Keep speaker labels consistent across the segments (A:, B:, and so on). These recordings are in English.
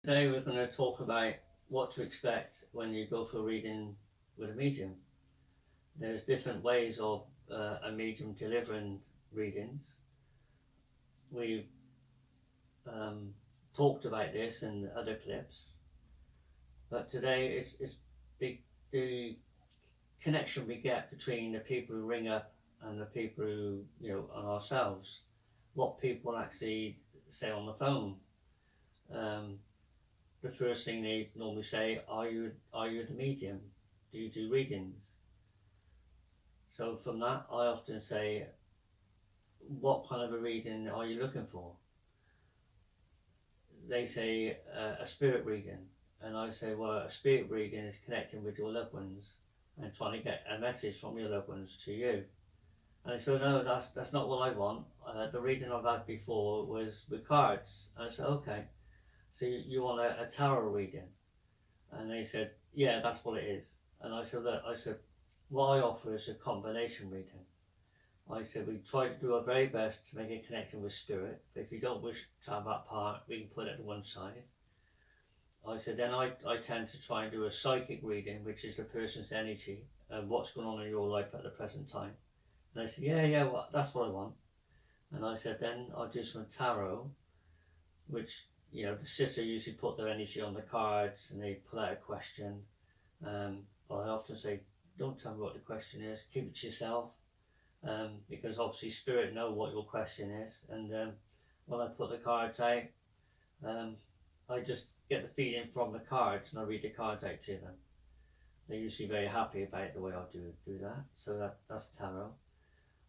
A: Today we're going to talk about what to expect when you go for a reading with a medium. There's different ways of a medium delivering readings. We've talked about this in other clips, but today it's the connection we get between the people who ring up and the people who, and ourselves. What people actually say on the phone. The first thing they normally say, are you the medium? Do you do readings? So from that, I often say, what kind of a reading are you looking for? They say a spirit reading, and I say, well, a spirit reading is connecting with your loved ones and trying to get a message from your loved ones to you. And they said, no, that's not what I want. The reading I've had before was with cards. And I said, okay, so you want a tarot reading? And they said, yeah, that's what it is. And I said, look, what I offer is a combination reading. I said, we try to do our very best to make a connection with spirit, but if you don't wish to have that part, we can put it to one side. I said, then I tend to try and do a psychic reading, which is the person's energy and what's going on in your life at the present time. And they said, yeah, well, that's what I want. And I said, then I'll do some tarot, which, the sitter usually put their energy on the cards and they pull out a question. But I often say, don't tell me what the question is, keep it to yourself. Because obviously spirit know what your question is. And when I put the cards out, I just get the feeling from the cards and I read the cards out to them. They're usually very happy about the way I do that. So that's tarot.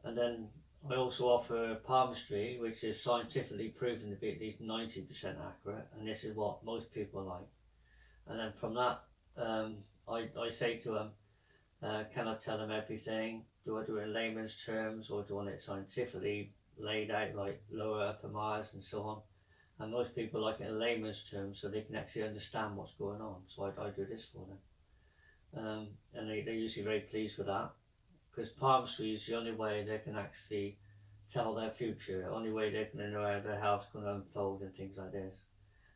A: And then I also offer palmistry, which is scientifically proven to be at least 90% accurate, and this is what most people like. And then from that, I say to them, can I tell them everything? Do I do it in layman's terms, or do I want it scientifically laid out, like lower, upper Mars and so on? And most people like it in layman's terms so they can actually understand what's going on. So I do this for them. And they're usually very pleased with that, because palmistry is the only way they can actually tell their future, the only way they're going to know how their health's going to unfold and things like this.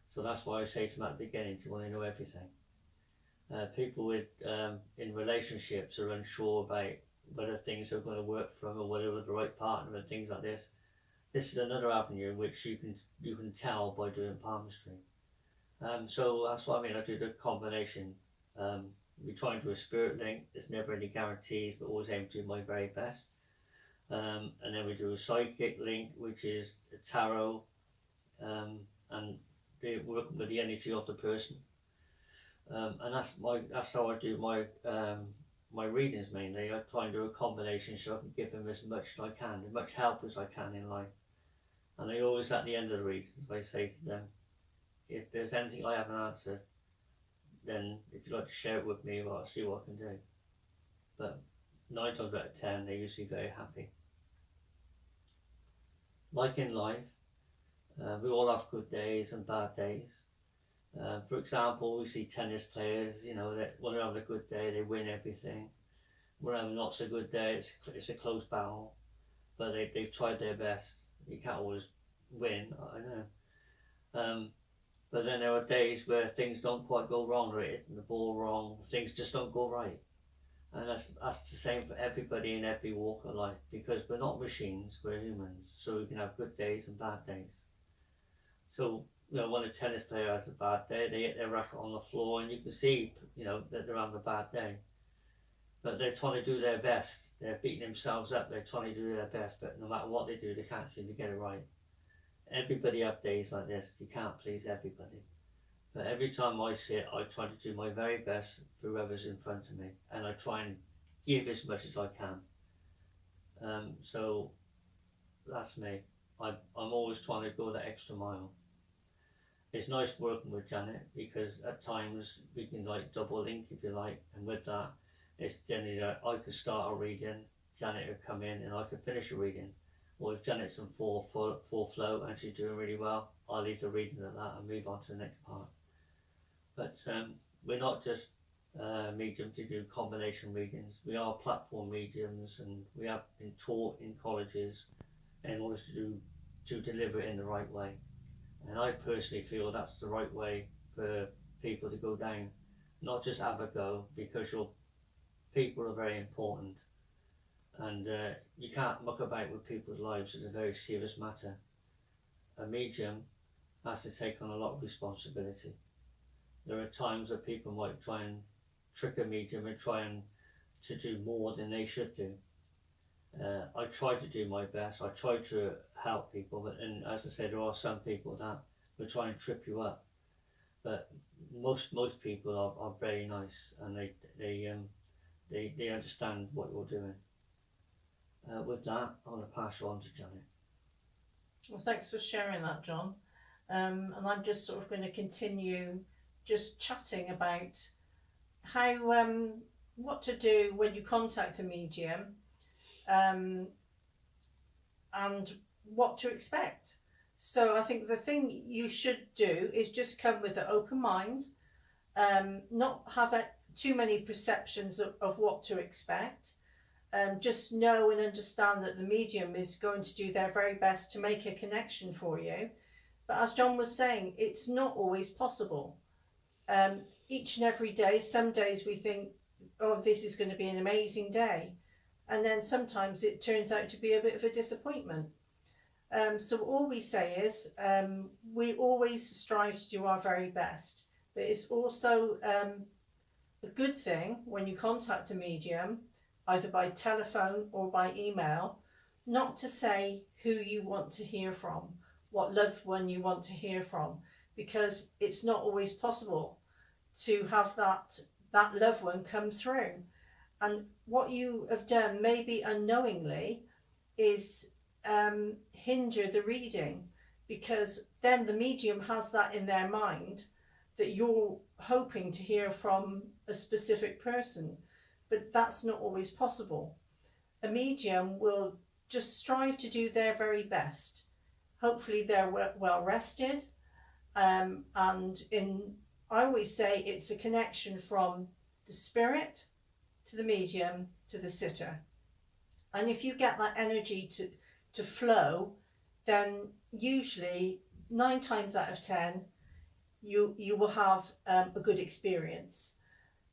A: So that's why I say to them at the beginning, do you want to know everything? People with in relationships are unsure about whether things are going to work for them or whether they're the right partner and things like this. This is another avenue which you can tell by doing palmistry. So that's what I mean. I do the combination. We try and do a spirit link. There's never any guarantees, but always aim to do my very best. And then we do a psychic link, which is a tarot, and they're working with the energy of the person. And that's how I do my readings mainly. I try and do a combination so I can give them as much as I can, as much help as I can in life. And I always, at the end of the readings, I say to them, if there's anything I haven't answered, then if you'd like to share it with me, well, I'll see what I can do. But 9 times out of 10, they're usually very happy. Like in life, we all have good days and bad days. For example, we see tennis players, that when they're having a good day, they win everything. When they're having not so good day, it's a close battle, but they've tried their best. You can't always win, I know. But then there are days where things don't quite go wrong, they're hitting the ball wrong, things just don't go right. And that's the same for everybody in every walk of life, because we're not machines, we're humans, so we can have good days and bad days. So, when a tennis player has a bad day, they hit their racket on the floor and you can see, that they're having a bad day. But they're trying to do their best, they're beating themselves up, they're trying to do their best, but no matter what they do, they can't seem to get it right. Everybody have days like this, you can't please everybody. But every time I sit, I try to do my very best for whoever's in front of me, and I try and give as much as I can. So that's me. I'm always trying to go that extra mile. It's nice working with Janet because at times we can double link if you like, and with that, it's generally that I could start a reading, Janet would come in, and I could finish a reading. Or if Janet's in full flow and she's doing really well, I'll leave the reading at that and move on to the next part. But we're not just mediums to do combination readings. We are platform mediums, and we have been taught in colleges in order to deliver it in the right way. And I personally feel that's the right way for people to go down, not just have a go, because your people are very important, and you can't muck about with people's lives. It's a very serious matter. A medium has to take on a lot of responsibility. There are times that people might try and trick a medium and try and to do more than they should do. I try to do my best. I try to help people, but and as I said, there are some people that will try and trip you up. But most people are very nice, and they understand what you're doing. With that, I'm going to pass you on to Janet.
B: Well, thanks for sharing that, John. And I'm just sort of going to continue just chatting about how what to do when you contact a medium, and what to expect. So I think the thing you should do is just come with an open mind, not have too many perceptions of what to expect. Just know and understand that the medium is going to do their very best to make a connection for you. But as John was saying, it's not always possible. Each and every day, some days we think, oh, this is going to be an amazing day. And then sometimes it turns out to be a bit of a disappointment. So all we say is we always strive to do our very best. But it's also a good thing when you contact a medium, either by telephone or by email, not to say who you want to hear from, what loved one you want to hear from, because it's not always possible to have that loved one come through. And what you have done, maybe unknowingly, is hinder the reading, because then the medium has that in their mind that you're hoping to hear from a specific person. But that's not always possible. A medium will just strive to do their very best. Hopefully they're well rested, and I always say it's a connection from the spirit to the medium to the sitter. And if you get that energy to flow, then usually 9 times out of 10 you will have a good experience.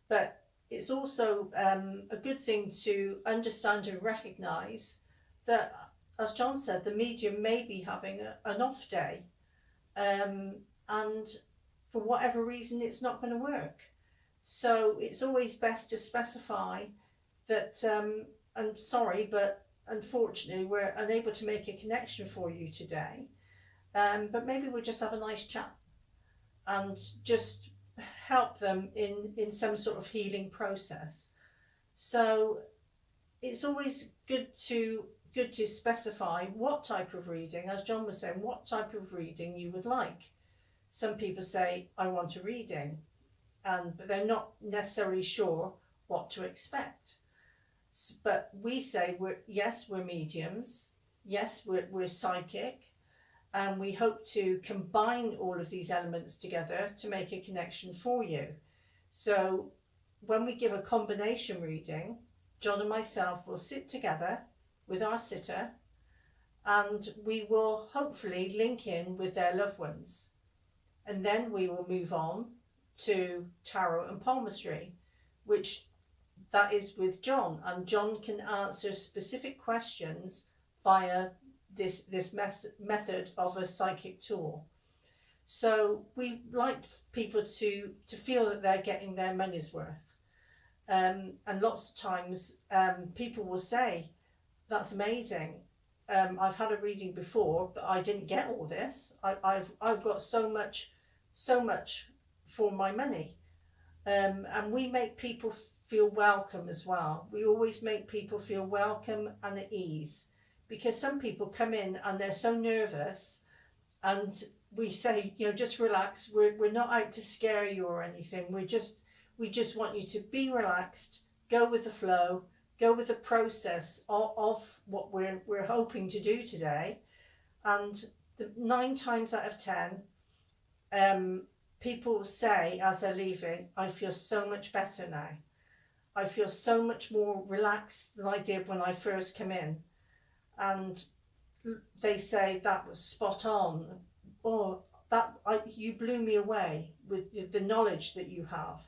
B: But it's also a good thing to understand and recognise that, as John said, the medium may be having an off day, and for whatever reason it's not going to work. So it's always best to specify that I'm sorry, but unfortunately we're unable to make a connection for you today, but maybe we'll just have a nice chat and just help them in some sort of healing process. So it's always good to specify what type of reading, as John was saying, what type of reading you would like. Some people say, I want a reading, but they're not necessarily sure what to expect. But we say, we're mediums, yes, we're psychic, and we hope to combine all of these elements together to make a connection for you. So when we give a combination reading, John and myself will sit together with our sitter, and we will hopefully link in with their loved ones. And then we will move on to tarot and palmistry, which that is with John, and John can answer specific questions via this method of a psychic tool. So we like people to feel that they're getting their money's worth, and lots of times people will say, that's amazing, I've had a reading before but I didn't get all this. I've got so much for my money, and we make people feel welcome as well. We always make people feel welcome and at ease, because some people come in and they're so nervous, and we say, just relax, we're not out to scare you or anything, we just want you to be relaxed, go with the flow, go with the process of what we're hoping to do today. And 9 times out of 10 people say as they're leaving, I feel so much better now, I feel so much more relaxed than I did when I first came in. And they say that was spot on, or you blew me away with the knowledge that you have,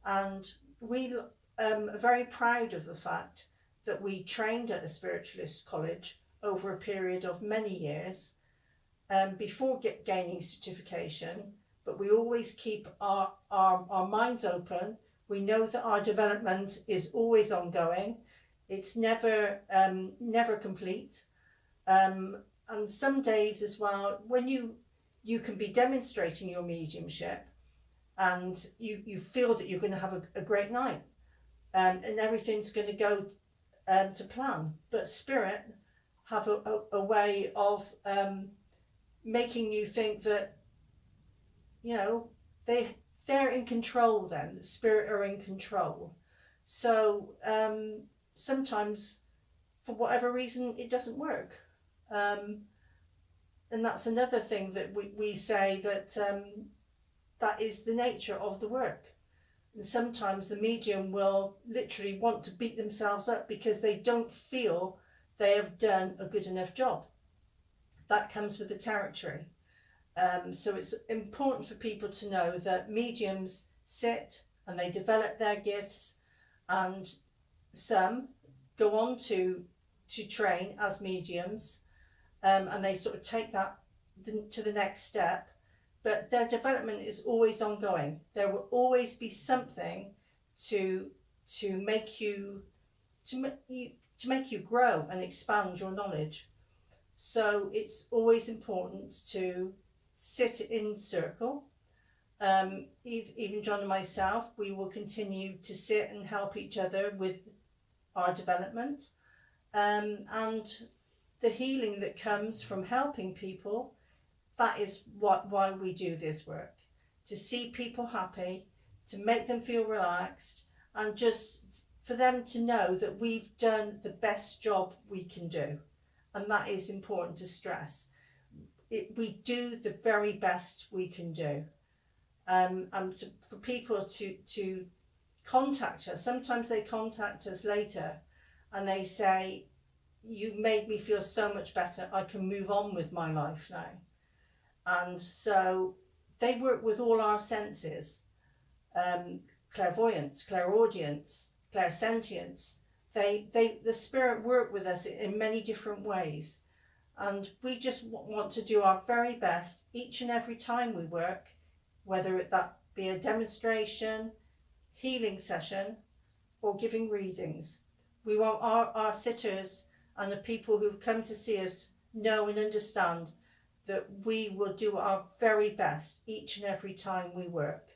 B: and we are very proud of the fact that we trained at a spiritualist college over a period of many years before gaining certification, but we always keep our minds open. We know that our development is always ongoing. It's never complete. And some days as well, when you can be demonstrating your mediumship and you feel that you're going to have a great night, and everything's going to go to plan. But spirit have a way of making you think that, you know, they're in control then, the spirit are in control. So sometimes, for whatever reason, it doesn't work. And that's another thing that we say, that that is the nature of the work. And sometimes the medium will literally want to beat themselves up because they don't feel they have done a good enough job. That comes with the territory. So it's important for people to know that mediums sit and they develop their gifts, and some go on to train as mediums, and they sort of take that to the next step, but their development is always ongoing. There will always be something to make you grow and expand your knowledge. So it's always important to sit in circle. Even John and myself, we will continue to sit and help each other with our development, and the healing that comes from helping people. That is why we do this work, to see people happy, to make them feel relaxed, and just for them to know that we've done the best job we can do. And that is important to stress. We do the very best we can do. And for people to contact us, sometimes they contact us later and they say, "You made me feel so much better, I can move on with my life now." And so they work with all our senses, clairvoyance, clairaudience, clairsentience. The spirit work with us in many different ways, and we just want to do our very best each and every time we work, whether that be a demonstration, healing session, or giving readings. We want our sitters and the people who've come to see us know and understand that we will do our very best each and every time we work.